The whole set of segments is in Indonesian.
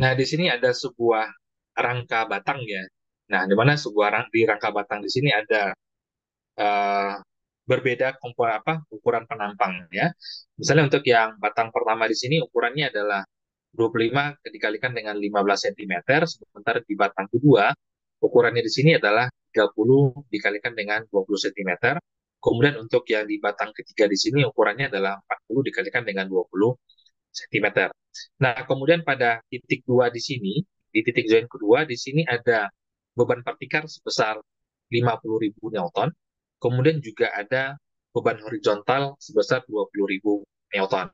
Nah, di sini ada sebuah rangka batang ya. Nah, di mana di rangka batang di sini ada eh, berbeda ukuran penampang ya. Misalnya untuk yang batang pertama di sini ukurannya adalah 25 dikalikan dengan 15 cm, sementara di batang kedua ukurannya di sini adalah 30 dikalikan dengan 20 cm. Kemudian untuk yang di batang ketiga di sini ukurannya adalah 40 dikalikan dengan 20 cm. Nah, kemudian pada titik dua di sini, di titik join kedua, di sini ada beban vertikal sebesar 50.000 Newton, kemudian juga ada beban horizontal sebesar 20.000 Newton.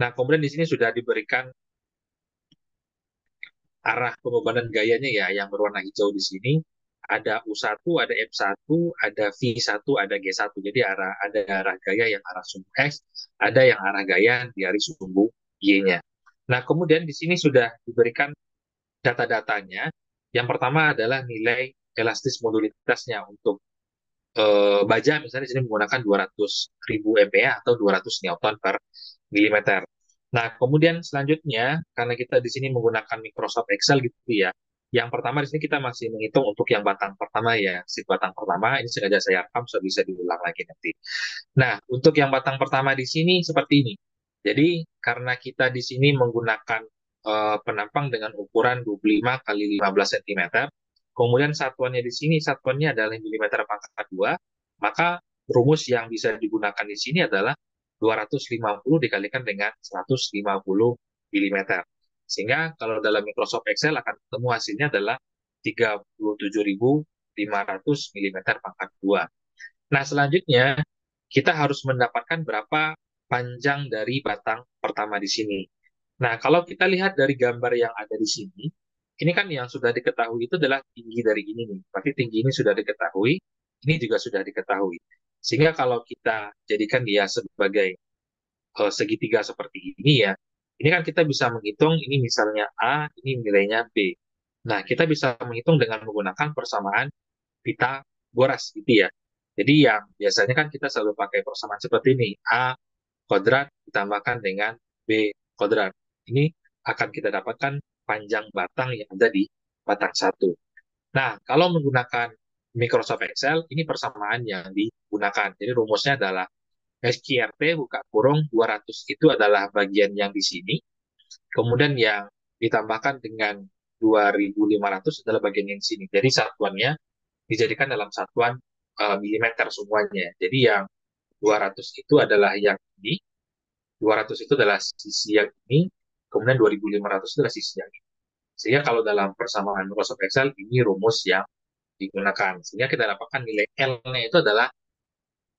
Nah, kemudian di sini sudah diberikan arah pembebanan gayanya ya, yang berwarna hijau di sini. Ada U1, ada M1, ada V1, ada G1. Jadi ada arah gaya yang arah sumbu X, ada yang arah gaya di arah sumbu Y-nya. Nah, kemudian di sini sudah diberikan data-datanya. Yang pertama adalah nilai elastis modulitasnya untuk baja, misalnya di sini menggunakan 200.000 MPa atau 200 Newton per milimeter. Nah, kemudian selanjutnya, karena kita di sini menggunakan Microsoft Excel gitu ya, yang pertama di sini kita masih menghitung untuk yang batang pertama ya, si batang pertama, ini sengaja saya rekam supaya bisa diulang lagi nanti. Nah, untuk yang batang pertama di sini seperti ini. Jadi, karena kita di sini menggunakan penampang dengan ukuran 25 kali 15 cm, kemudian satuannya di sini, satuannya adalah milimeter pangkat 2, maka rumus yang bisa digunakan di sini adalah 250 dikalikan dengan 150 milimeter. Sehingga kalau dalam Microsoft Excel akan ketemu hasilnya adalah 37.500 milimeter pangkat 2. Nah, selanjutnya kita harus mendapatkan berapa panjang dari batang pertama di sini. Nah, kalau kita lihat dari gambar yang ada di sini, ini kan yang sudah diketahui itu adalah tinggi dari ini nih. Berarti tinggi ini sudah diketahui, ini juga sudah diketahui. Sehingga kalau kita jadikan dia sebagai segitiga seperti ini ya, ini kan kita bisa menghitung ini misalnya A, ini nilainya B. Nah, kita bisa menghitung dengan menggunakan persamaan Pitagoras gitu ya. Jadi yang biasanya kan kita selalu pakai persamaan seperti ini, A kuadrat ditambahkan dengan B kuadrat. Ini akan kita dapatkan panjang batang yang ada di batang satu. Nah, kalau menggunakan Microsoft Excel, ini persamaan yang digunakan. Jadi rumusnya adalah SQRT buka kurung 200 itu adalah bagian yang di sini. Kemudian yang ditambahkan dengan 2.500 adalah bagian yang di sini. Jadi satuannya dijadikan dalam satuan milimeter semuanya. Jadi yang 200 itu adalah yang ini, 200 itu adalah sisi yang ini, kemudian 2.500 itu adalah sisi yang ini. Sehingga kalau dalam persamaan Microsoft Excel, ini rumus yang digunakan. Sehingga kita dapatkan nilai L-nya itu adalah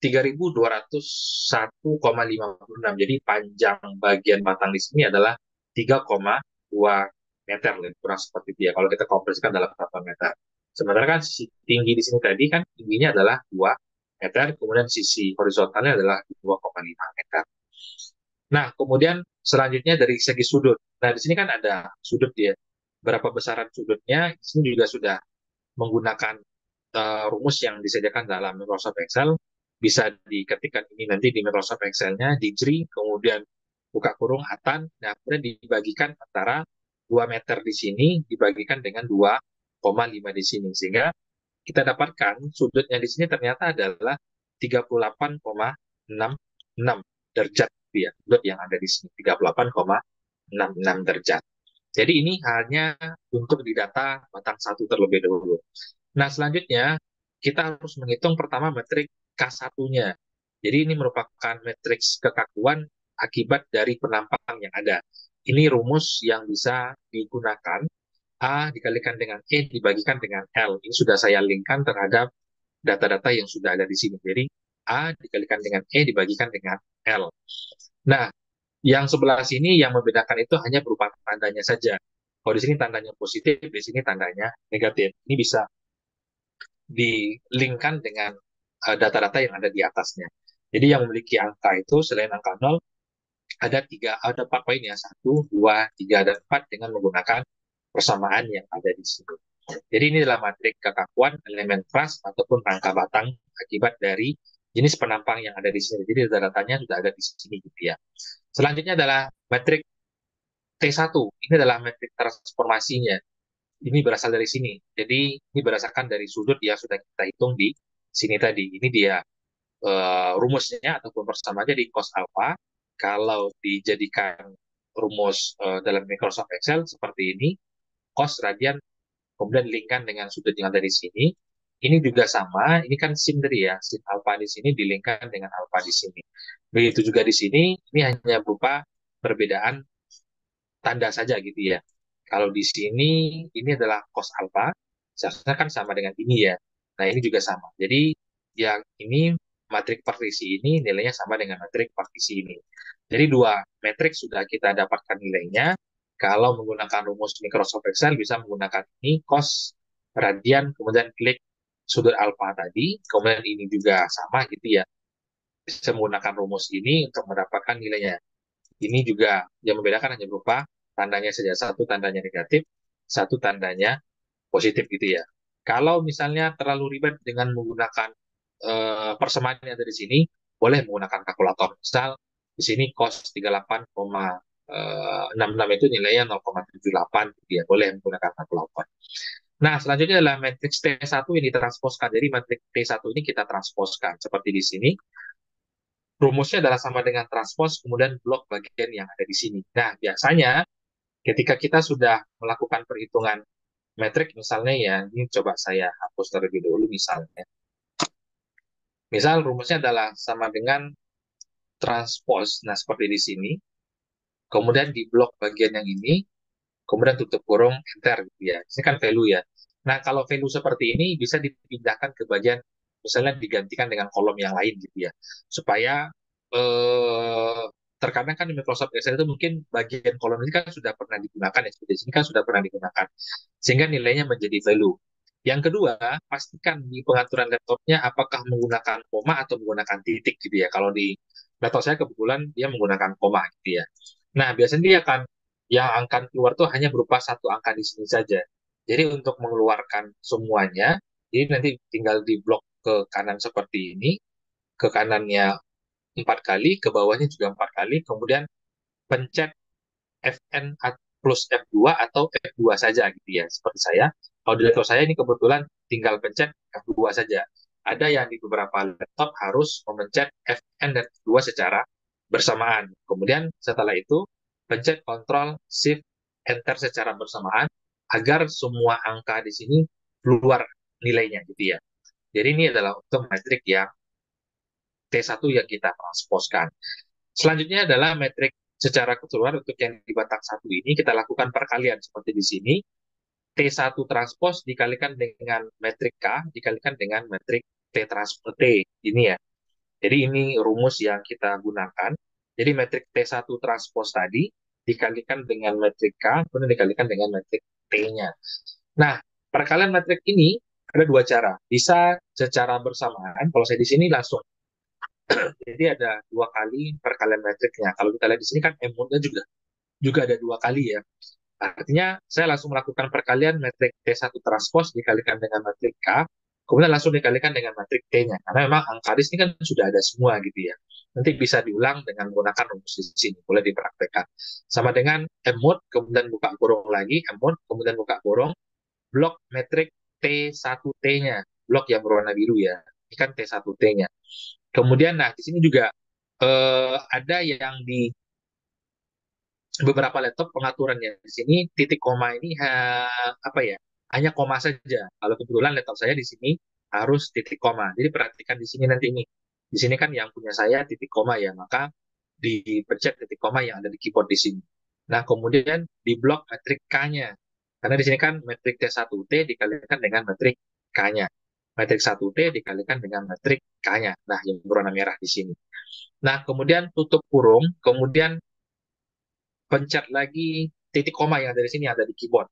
3.201,56. Jadi panjang bagian batang di sini adalah 3,2 meter, lebih kurang seperti itu ya. Kalau kita konversikan dalam satu meter. Sementara kan sisi tinggi di sini tadi kan tingginya adalah 2 meter, kemudian sisi horizontalnya adalah 2,5 meter. Nah, kemudian selanjutnya dari segi sudut. Nah, di sini kan ada sudut ya. Berapa besaran sudutnya, di sini juga sudah menggunakan rumus yang disediakan dalam Microsoft Excel. Bisa diketikkan ini nanti di Microsoft Excel-nya, di JRI, kemudian buka kurung atan, nah kemudian dibagikan antara 2 meter di sini dibagikan dengan 2,5 di sini. Sehingga kita dapatkan sudutnya di sini ternyata adalah 38,66 derajat ya, sudut yang ada di sini 38,66 derajat. Jadi ini hanya untuk didata batang satu terlebih dahulu. Nah, selanjutnya kita harus menghitung pertama metrik K1-nya. Jadi ini merupakan matriks kekakuan akibat dari penampang yang ada. Ini rumus yang bisa digunakan A dikalikan dengan E dibagikan dengan L. Ini sudah saya linkkan terhadap data-data yang sudah ada di sini. Jadi A dikalikan dengan E dibagikan dengan L. Nah, yang sebelah sini yang membedakan itu hanya berupa tandanya saja. Kalau di sini tandanya positif, di sini tandanya negatif. Ini bisa di-linkkan dengan data-data yang ada di atasnya. Jadi yang memiliki angka itu selain angka 0, ada 4 poin ya, 1, 2, 3, dan 4 dengan menggunakan persamaan yang ada di sini. Jadi ini adalah matrik kekakuan elemen keras ataupun rangka batang akibat dari jenis penampang yang ada di sini. Jadi data-datanya sudah ada di sini gitu ya. Selanjutnya adalah matrik T1. Ini adalah metrik transformasinya. Ini berasal dari sini. Jadi ini berdasarkan dari sudut yang sudah kita hitung di sini tadi. Ini dia rumusnya ataupun persamaannya di cos alpha. Kalau dijadikan rumus dalam Microsoft Excel seperti ini, cos radian kemudian linkkan dengan sudut yang ada di sini. Ini juga sama, ini kan sin tadi ya, sin alpha di sini dilingkan dengan alpha di sini. Begitu juga di sini, ini hanya berupa perbedaan tanda saja gitu ya. Kalau di sini, ini adalah cos alpha, seharusnya kan sama dengan ini ya. Nah, ini juga sama. Jadi, yang ini matrik partisi ini nilainya sama dengan matrik partisi ini. Jadi, dua matrik sudah kita dapatkan nilainya. Kalau menggunakan rumus Microsoft Excel, bisa menggunakan ini, cos, radian, kemudian klik sudut alpha tadi, kemudian ini juga sama gitu ya. Bisa menggunakan rumus ini untuk mendapatkan nilainya. Ini juga yang membedakan hanya berupa tandanya saja. Satu tandanya negatif, satu tandanya positif gitu ya. Kalau misalnya terlalu ribet dengan menggunakan persamaan yang ada di sini, boleh menggunakan kalkulator. Misal di sini cos 38,66 itu nilainya 0,78 gitu ya. Boleh menggunakan kalkulator. Nah, selanjutnya adalah matriks T1 yang ditransposkan. Jadi matriks T1 ini kita transposkan seperti di sini. Rumusnya adalah sama dengan transpose, kemudian blok bagian yang ada di sini. Nah, biasanya ketika kita sudah melakukan perhitungan metrik, misalnya ya, ini coba saya hapus terlebih dulu misalnya. Misal rumusnya adalah sama dengan transpose, nah seperti di sini, kemudian di blok bagian yang ini, kemudian tutup kurung, enter gitu ya. Ini kan value ya. Nah, kalau value seperti ini bisa dipindahkan ke bagian, misalnya digantikan dengan kolom yang lain gitu ya. Supaya eh, terkadang kan di Microsoft Excel itu mungkin bagian kolom ini kan sudah pernah digunakan ya, seperti sini kan sudah pernah digunakan. Sehingga nilainya menjadi value. Yang kedua, pastikan di pengaturan laptopnya apakah menggunakan koma atau menggunakan titik gitu ya. Kalau di laptop saya kebetulan dia menggunakan koma gitu ya. Nah, biasanya dia akan yang akan keluar tuh hanya berupa satu angka di sini saja. Jadi untuk mengeluarkan semuanya, jadi nanti tinggal di blok ke kanan seperti ini, ke kanannya 4 kali, ke bawahnya juga 4 kali, kemudian pencet Fn plus F2 atau F2 saja gitu ya, seperti saya. Kalau di laptop saya ini kebetulan tinggal pencet F2 saja. Ada yang di beberapa laptop harus memencet Fn dan F2 secara bersamaan. Kemudian setelah itu pencet Ctrl Shift Enter secara bersamaan agar semua angka di sini keluar nilainya gitu ya. Jadi ini adalah untuk metrik yang T1 yang kita transposkan. Selanjutnya adalah metrik secara keseluruhan untuk yang di batang satu ini kita lakukan perkalian seperti di sini. T1 transpos dikalikan dengan metrik K dikalikan dengan metrik T transpos T ini ya. Jadi ini rumus yang kita gunakan. Jadi metrik T1 transpos tadi dikalikan dengan metrik K kemudian dikalikan dengan metrik T-nya. Nah, perkalian metrik ini ada dua cara. Bisa secara bersamaan. Kalau saya di sini langsung. Jadi ada dua kali perkalian metriknya. Kalau kita lihat di sini kan M-nya juga ada dua kali ya. Artinya saya langsung melakukan perkalian metrik T1 transpos dikalikan dengan metrik K, kemudian langsung dikalikan dengan metrik T-nya. Karena memang angka di sini kan sudah ada semua gitu ya. Nanti bisa diulang dengan menggunakan rumus di sini, boleh dipraktekkan. Sama dengan M-mod, kemudian buka kurung lagi, M-mod, kemudian buka kurung, blok metrik T1T-nya, blok yang berwarna biru ya. Ini kan T1T-nya. Kemudian, nah di sini juga ada yang di beberapa laptop pengaturannya di sini titik koma ini apa ya hanya koma saja. Kalau kebetulan laptop saya di sini harus titik koma. Jadi perhatikan di sini nanti ini. Di sini kan yang punya saya titik koma ya, maka dipencet titik koma yang ada di keyboard di sini. Nah, kemudian di blok metrik K-nya. Karena di sini kan metrik T1T dikalikan dengan metrik K-nya. Metrik 1T dikalikan dengan metrik K-nya. Nah, yang berwarna merah di sini. Nah, kemudian tutup kurung, kemudian pencet lagi titik koma yang ada di sini, yang ada di keyboard.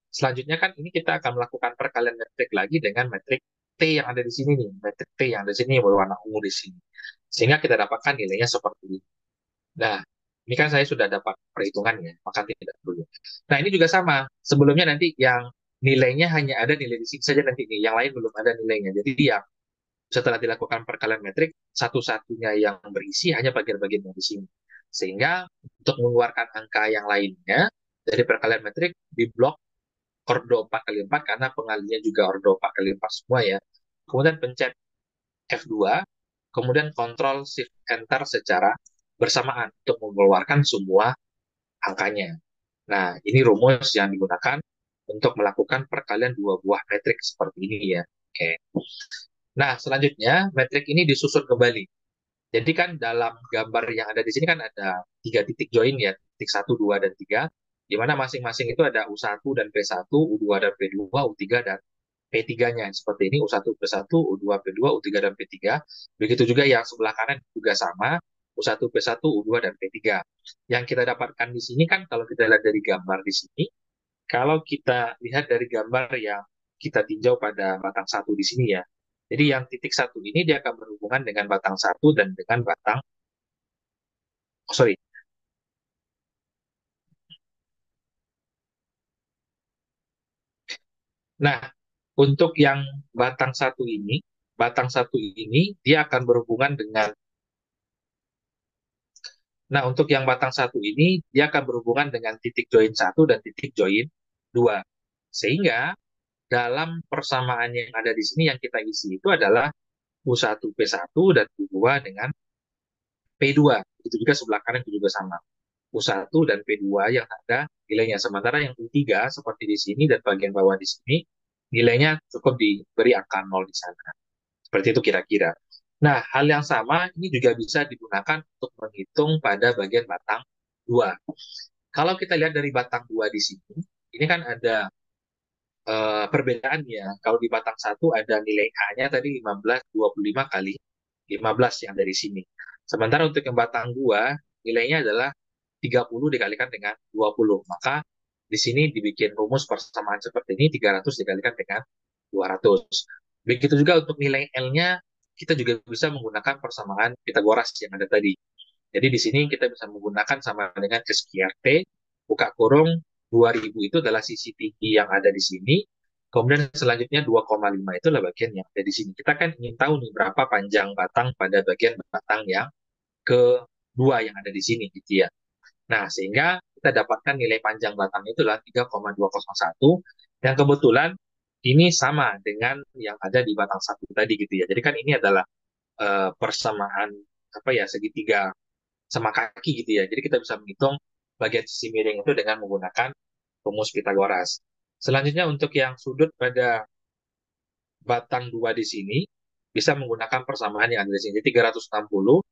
Selanjutnya kan ini kita akan melakukan perkalian metrik lagi dengan metrik T yang ada di sini nih, metrik T yang ada di sini berwarna ungu di sini. Sehingga kita dapatkan nilainya seperti ini. Nah, ini kan saya sudah dapat perhitungannya, maka tidak perlu. Nah, ini juga sama. Sebelumnya nanti yang nilainya hanya ada nilai di sini saja nanti nih, yang lain belum ada nilainya. Jadi yang setelah dilakukan perkalian metrik, satu-satunya yang berisi hanya bagian-bagian yang di sini. Sehingga untuk mengeluarkan angka yang lainnya dari perkalian metrik di blok ordo 4 kali 4 karena pengalinya juga ordo 4 kali 4 semua ya. Kemudian pencet F2, kemudian Ctrl Shift Enter secara bersamaan untuk mengeluarkan semua angkanya. Nah, ini rumus yang digunakan untuk melakukan perkalian dua buah metrik seperti ini ya. Oke. Nah, selanjutnya metrik ini disusun kembali. Jadi kan dalam gambar yang ada di sini kan ada tiga titik join ya, titik 1, 2, dan 3, di mana masing-masing itu ada U1 dan P1, U2 dan P2, U3 dan P3-nya. Seperti ini U1 P1, U2 P2, U3 dan P3. Begitu juga yang sebelah kanan juga sama, U1 P1, U2 dan P3. Yang kita dapatkan di sini kan kalau kita lihat dari gambar di sini, kalau kita lihat dari gambar yang kita tinjau pada batang satu di sini ya. Jadi yang titik satu ini dia akan berhubungan dengan batang satu dan dengan batang, oh sorry. Nah, untuk yang batang satu ini dia akan berhubungan dengan, nah untuk yang batang satu ini dia akan berhubungan dengan titik join satu dan titik join dua. Sehingga dalam persamaan yang ada di sini yang kita isi itu adalah U1 P1 dan U2 dengan P2. Itu juga sebelah kanan itu juga sama. U1 dan P2 yang ada nilainya. Sementara yang U3 seperti di sini dan bagian bawah di sini, nilainya cukup diberi angka 0 di sana. Seperti itu kira-kira. Nah, hal yang sama ini juga bisa digunakan untuk menghitung pada bagian batang 2. Kalau kita lihat dari batang 2 di sini, ini kan ada perbedaannya. Kalau di batang satu ada nilai A-nya tadi 1525 kali 15 yang dari sini. Sementara untuk yang batang 2, nilainya adalah 30 dikalikan dengan 20. Maka di sini dibikin rumus persamaan seperti ini, 300 dikalikan dengan 200. Begitu juga untuk nilai L-nya, kita juga bisa menggunakan persamaan Pitagoras yang ada tadi. Jadi di sini kita bisa menggunakan sama dengan SQRT, buka kurung, 2000 itu adalah sisi tinggi yang ada di sini, kemudian selanjutnya 2,5 itu adalah bagian yang ada di sini. Kita kan ingin tahu nih berapa panjang batang pada bagian batang yang kedua yang ada di sini gitu ya. Nah, sehingga kita dapatkan nilai panjang batang itu adalah 3,201 yang kebetulan ini sama dengan yang ada di batang satu tadi gitu ya. Jadi kan ini adalah persamaan apa ya segitiga sama kaki gitu ya. Jadi kita bisa menghitung bagian sisi miring itu dengan menggunakan rumus Pitagoras. Selanjutnya untuk yang sudut pada batang dua di sini bisa menggunakan persamaan yang ada di sini. Jadi 360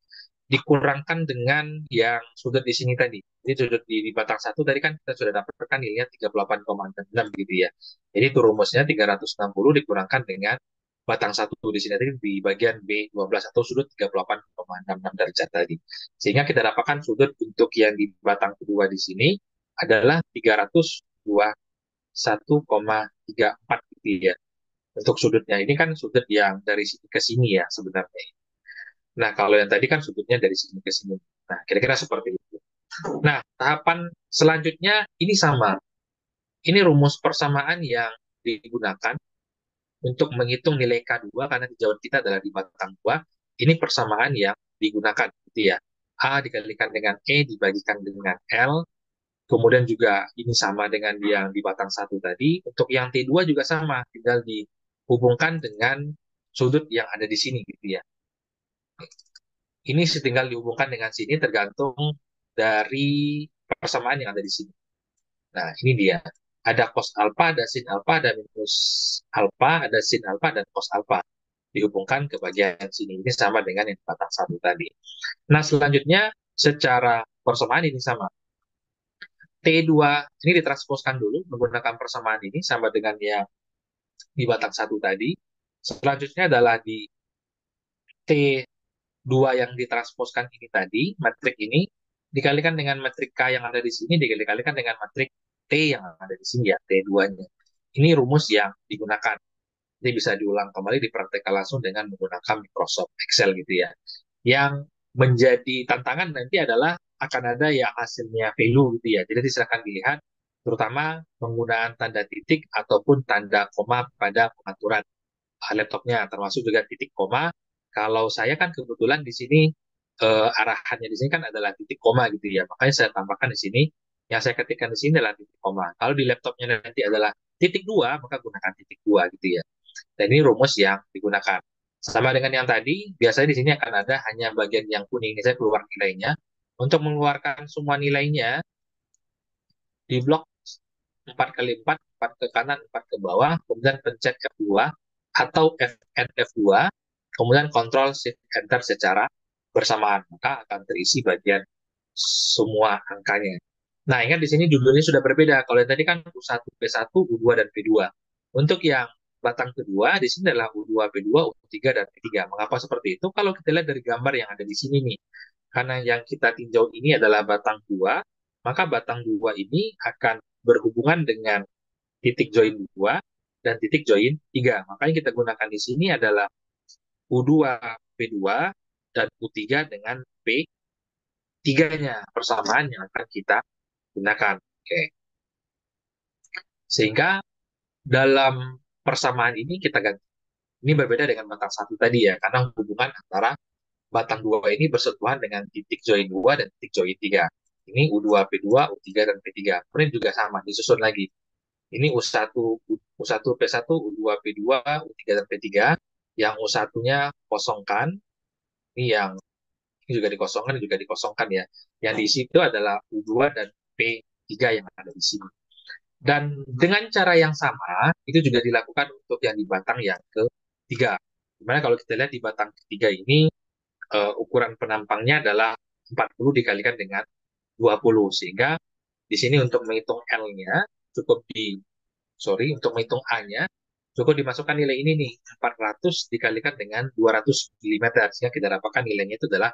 dikurangkan dengan yang sudut di sini tadi. Jadi sudut di batang satu tadi kan kita sudah dapatkan nilainya 38,66 gitu ya. Jadi itu rumusnya 360 dikurangkan dengan batang satu di sini tadi di bagian B12 atau sudut 38,66 derajat tadi. Sehingga kita dapatkan sudut untuk yang di batang kedua di sini adalah 321,34 gitu ya. Untuk sudutnya ini kan sudut yang dari sini ke sini ya sebenarnya. Nah, kalau yang tadi kan sudutnya dari sini ke sini. Nah, kira-kira seperti itu. Nah, tahapan selanjutnya ini sama. Ini rumus persamaan yang digunakan untuk menghitung nilai K2 karena dijauhan kita adalah di batang 2. Ini persamaan yang digunakan gitu ya. A dikalikan dengan E dibagikan dengan L. Kemudian juga ini sama dengan yang di batang satu tadi. Untuk yang T2 juga sama, tinggal dihubungkan dengan sudut yang ada di sini gitu ya. Ini tinggal dihubungkan dengan sini tergantung dari persamaan yang ada di sini. Nah, ini dia. Ada cos alpha, ada sin alpha, ada minus alpha, ada sin alpha, dan cos alpha. Dihubungkan ke bagian sini. Ini sama dengan yang batang satu tadi. Nah, selanjutnya secara persamaan ini sama. T2 ini ditransposkan dulu menggunakan persamaan ini sama dengan yang di batang satu tadi. Selanjutnya adalah di T2 yang ditransposkan ini tadi, metrik ini, dikalikan dengan metrik K yang ada di sini, dikalikan dengan metrik T yang ada di sini ya, T2-nya. Ini rumus yang digunakan. Ini bisa diulang kembali, dipraktekkan langsung dengan menggunakan Microsoft Excel gitu ya. Yang menjadi tantangan nanti adalah akan ada yang hasilnya value gitu ya. Jadi silakan dilihat, terutama penggunaan tanda titik ataupun tanda koma pada pengaturan laptopnya, termasuk juga titik koma. Kalau saya kan kebetulan di sini arahannya di sini kan adalah titik koma gitu ya. Makanya saya tambahkan di sini, yang saya ketikkan di sini adalah titik koma. Kalau di laptopnya nanti adalah titik dua, maka gunakan titik dua gitu ya. Dan ini rumus yang digunakan. Sama dengan yang tadi, biasanya di sini akan ada hanya bagian yang kuning. Ini saya keluar nilainya. Untuk mengeluarkan semua nilainya, di blok 4 kali 4 4 ke kanan, 4 ke bawah, kemudian pencet F2 atau Fn F2, kemudian Ctrl Shift Enter secara bersamaan, maka akan terisi bagian semua angkanya. Nah, ingat di sini judulnya sudah berbeda. Kalau yang tadi kan U1, P1, U2, dan P2. Untuk yang batang kedua, di sini adalah U2, P2, U3, dan P3. Mengapa seperti itu? Kalau kita lihat dari gambar yang ada di sini nih, karena yang kita tinjau ini adalah batang 2, maka batang 2 ini akan berhubungan dengan titik join 2 dan titik join 3. Makanya kita gunakan di sini adalah U2 P2 dan U3 dengan P3-nya, persamaan yang akan kita gunakan. Oke. Sehingga dalam persamaan ini kita ganti. Ini berbeda dengan batang satu tadi ya, karena hubungan antara batang 2 ini bersentuhan dengan titik join 2 dan titik join 3. Ini U2 P2, U3 dan P3. Kemudian juga sama, disusun lagi. Ini U1, U1 P1, U2 P2, U3 dan P3. Yang U1-nya kosongkan, ini yang ini juga dikosongkan ya. Yang di situ adalah U2 dan P3 yang ada di sini. Dan dengan cara yang sama, itu juga dilakukan untuk yang di batang yang ketiga. Dimana kalau kita lihat di batang ketiga ini, ukuran penampangnya adalah 40 dikalikan dengan 20. Sehingga di sini untuk menghitung L-nya, cukup untuk menghitung A-nya, cukup dimasukkan nilai ini nih, 400 dikalikan dengan 200 mm, sehingga kita dapatkan nilainya itu adalah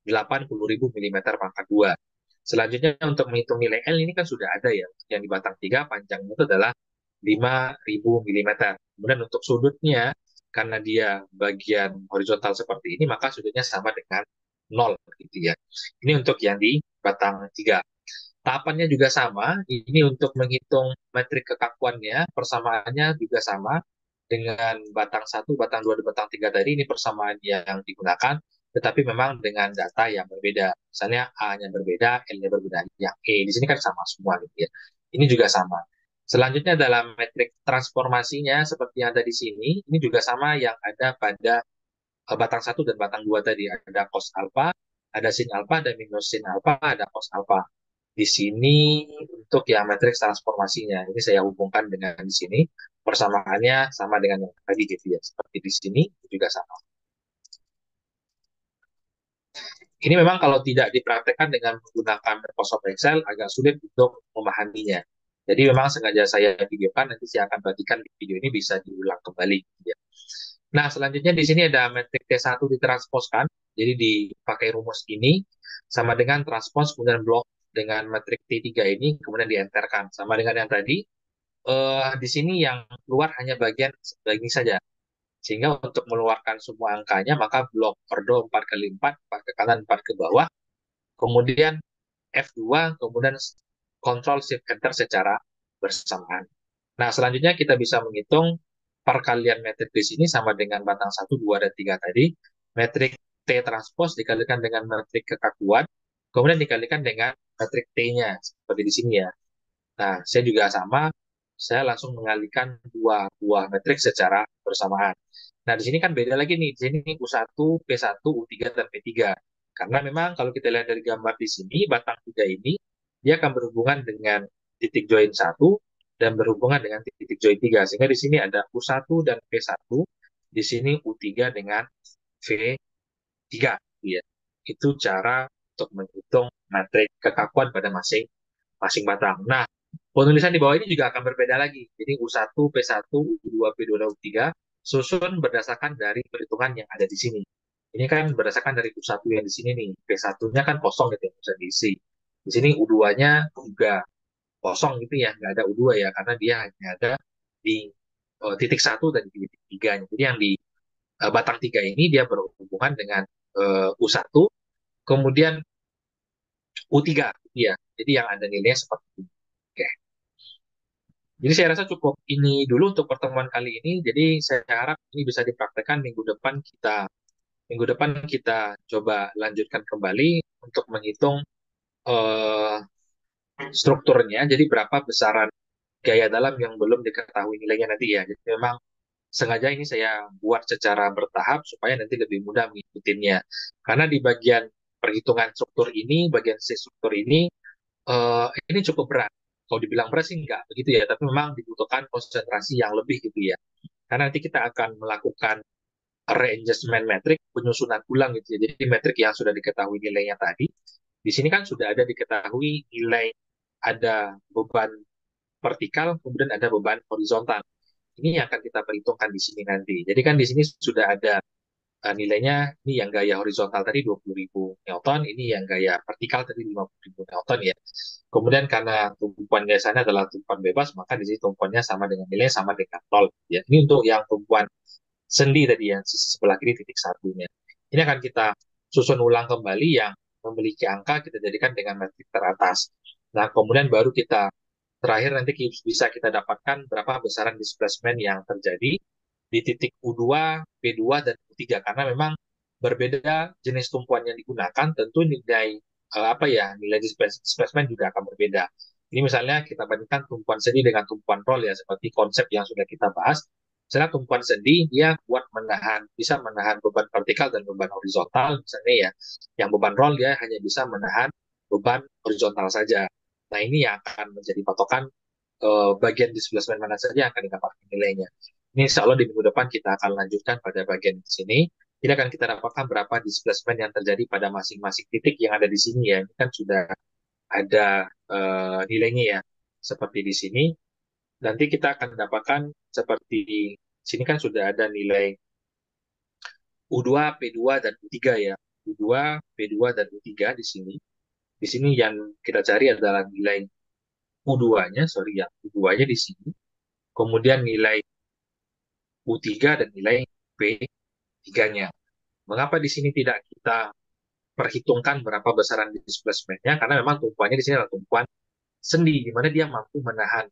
80.000 mm pangkat 2. Selanjutnya untuk menghitung nilai L ini kan sudah ada ya, yang di batang 3 panjangnya itu adalah 5.000 mm. Kemudian untuk sudutnya, karena dia bagian horizontal seperti ini, maka sudutnya sama dengan 0 gitu ya. Ini untuk yang di batang 3. Tahapannya juga sama, ini untuk menghitung metrik kekakuannya, persamaannya juga sama dengan batang 1, batang 2, dan batang 3 tadi, ini persamaan yang digunakan, tetapi memang dengan data yang berbeda. Misalnya A-nya berbeda, L-nya berbeda. Yang E di sini kan sama semua gitu ya. Ini juga sama. Selanjutnya dalam metrik transformasinya, seperti yang ada di sini, ini juga sama yang ada pada batang 1 dan batang 2 tadi. Ada cos alpha, ada sin alpha, ada minus sin alpha, ada cos alpha. Di sini untuk yang matriks transformasinya, ini saya hubungkan dengan di sini, persamaannya sama dengan yang tadi gitu ya. Seperti di sini juga sama. Ini memang kalau tidak dipraktekkan dengan menggunakan Microsoft Excel agak sulit untuk memahaminya. Jadi memang sengaja saya videokan, nanti saya akan bagikan di video ini bisa diulang kembali. Gitu ya. Nah, selanjutnya di sini ada metrik T1 ditransposkan, jadi dipakai rumus ini, sama dengan transpos, kemudian blok dengan metrik T3 ini, kemudian dienterkan. Sama dengan yang tadi, di sini yang keluar hanya bagian ini saja. Sehingga untuk mengeluarkan semua angkanya, maka blok ordo 4 kali 4, 4 ke kanan, 4 ke bawah, kemudian F2, kemudian Ctrl Shift Enter secara bersamaan. Nah, selanjutnya kita bisa menghitung perkalian metrik di sini sama dengan batang 1, 2, dan 3 tadi. Metrik T transpos dikalikan dengan metrik kekakuan, kemudian dikalikan dengan metrik T-nya, seperti di sini ya. Nah, saya juga sama, saya langsung mengalihkan dua buah metrik secara bersamaan. Nah, di sini kan beda lagi nih, di sini U1, P1, U3, dan P3. Karena memang kalau kita lihat dari gambar di sini, batang 3 ini, dia akan berhubungan dengan titik join 1 dan berhubungan dengan titik join 3. Sehingga di sini ada U1 dan P1, di sini U3 dengan V3. Ya. Itu cara untuk menghitung metrik kekakuan pada masing-masing batang. Nah, penulisan di bawah ini juga akan berbeda lagi. Jadi U1, P1, U2, P2, dan U3 susun berdasarkan dari perhitungan yang ada di sini. Ini kan berdasarkan dari U1 yang di sini nih. P1-nya kan kosong gitu ya, bisa diisi. Di sini U2-nya juga kosong gitu ya, nggak ada U2 ya, karena dia hanya ada di titik 1 dan di titik 3-nya. Jadi yang di batang 3 ini dia berhubungan dengan U1, kemudian U3 ya. Jadi yang ada nilainya seperti ini. Oke. Jadi saya rasa cukup ini dulu untuk pertemuan kali ini. Jadi saya harap ini bisa dipraktekkan minggu depan kita minggu depan kita coba lanjutkan kembali untuk menghitung eh, strukturnya, jadi berapa besaran gaya dalam yang belum diketahui nilainya nanti ya. Jadi memang sengaja ini saya buat secara bertahap supaya nanti lebih mudah mengikutinya. Karena di bagian perhitungan struktur ini, bagian C struktur ini cukup berat. Kalau dibilang berat sih enggak begitu ya, tapi memang dibutuhkan konsentrasi yang lebih gitu ya. Karena nanti kita akan melakukan readjustment metrik, penyusunan ulang gitu ya. Jadi metrik yang sudah diketahui nilainya tadi, di sini kan sudah ada diketahui nilai ada beban vertikal, kemudian ada beban horizontal. Ini yang akan kita perhitungkan di sini nanti. Jadi kan di sini sudah ada nilainya, ini yang gaya horizontal tadi 20.000 Newton, ini yang gaya vertikal tadi 50.000 Newton ya. Kemudian karena tumpuan biasanya adalah tumpuan bebas, maka di sini tumpuannya sama dengan nilai sama dengan nol. Ya. Ini untuk yang tumpuan sendi tadi yang sisi sebelah kiri titik satunya. Ini akan kita susun ulang kembali yang memiliki angka kita jadikan dengan metrik teratas. Nah, kemudian baru kita terakhir nanti bisa kita dapatkan berapa besaran displacement yang terjadi di titik U2, P2, dan U3 karena memang berbeda jenis tumpuan yang digunakan, tentu nilai apa ya nilai displacement juga akan berbeda. Ini misalnya kita bandingkan tumpuan sendi dengan tumpuan roll ya seperti konsep yang sudah kita bahas. Misalnya tumpuan sendi dia kuat bisa menahan beban vertikal dan beban horizontal misalnya ya. Yang beban roll dia hanya bisa menahan beban horizontal saja. Nah ini yang akan menjadi patokan bagian displacement mana saja yang akan didapatkan nilainya. Ini insya Allah di minggu depan kita akan lanjutkan pada bagian di sini. Ini akan kita dapatkan berapa displacement yang terjadi pada masing-masing titik yang ada di sini ya. Ini kan sudah ada nilainya ya, seperti di sini. Nanti kita akan dapatkan seperti di sini kan sudah ada nilai U2, P2, dan U3 ya. U2, P2, dan U3 di sini. Di sini yang kita cari adalah nilai U2-nya, sorry ya, U2-nya di sini. Kemudian nilai U3 dan nilai P3-nya. Mengapa di sini tidak kita perhitungkan berapa besaran displacement-nya? Karena memang tumpuannya di sini adalah tumpuan sendi, di mana dia mampu menahan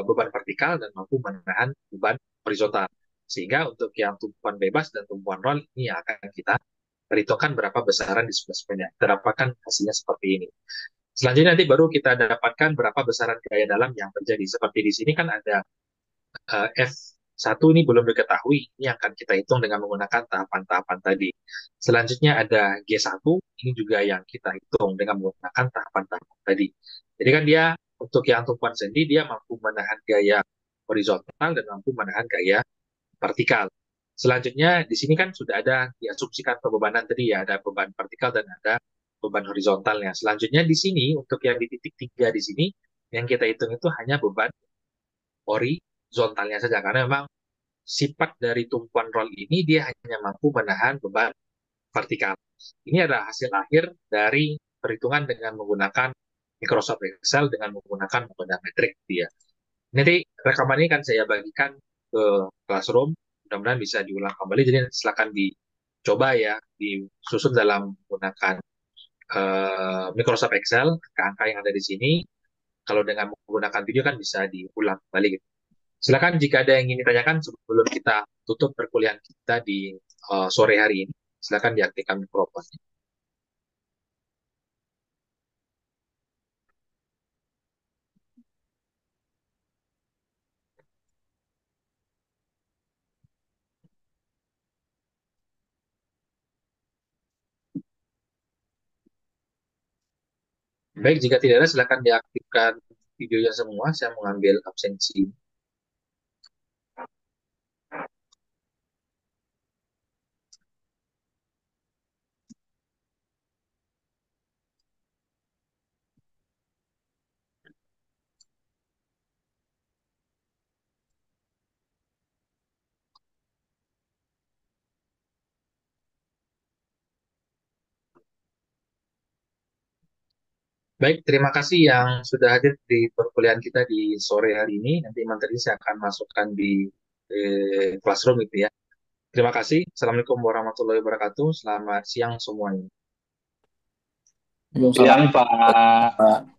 beban vertikal dan mampu menahan beban horizontal. Sehingga untuk yang tumpuan bebas dan tumpuan roll ini yang akan kita perhitungkan berapa besaran displacement-nya. Kita dapatkan hasilnya seperti ini. Selanjutnya nanti baru kita dapatkan berapa besaran gaya dalam yang terjadi. Seperti di sini kan ada F1 ini belum diketahui, ini akan kita hitung dengan menggunakan tahapan-tahapan tadi. Selanjutnya ada G1, ini juga yang kita hitung dengan menggunakan tahapan-tahapan tadi. Jadi kan dia untuk yang tumpuan sendi, dia mampu menahan gaya horizontal dan mampu menahan gaya vertikal. Selanjutnya di sini kan sudah ada diasumsikan pembebanan tadi ya, ada beban vertikal dan ada beban horizontalnya. Selanjutnya di sini untuk yang di titik 3 di sini yang kita hitung itu hanya beban horizontalnya saja karena memang sifat dari tumpuan roll ini dia hanya mampu menahan beban vertikal. Ini adalah hasil akhir dari perhitungan dengan menggunakan Microsoft Excel dengan menggunakan metode metrik dia. Nanti rekaman ini kan saya bagikan ke Classroom, mudah-mudahan bisa diulang kembali. Jadi silakan dicoba ya, disusun dalam menggunakan Microsoft Excel, angka yang ada di sini. Kalau dengan menggunakan video kan bisa diulang kembali gitu. Silakan jika ada yang ingin ditanyakan sebelum kita tutup perkuliahan kita di sore hari ini. Silakan diaktifkan mikrofonnya. Baik, jika tidak ada silakan diaktifkan videonya semua. Saya mengambil absensi. Baik, terima kasih yang sudah hadir di perkuliahan kita di sore hari ini. Nanti materi saya akan masukkan di Classroom itu ya. Terima kasih. Assalamualaikum warahmatullahi wabarakatuh. Selamat siang semuanya. Waalaikumsalam. Siang, Pak.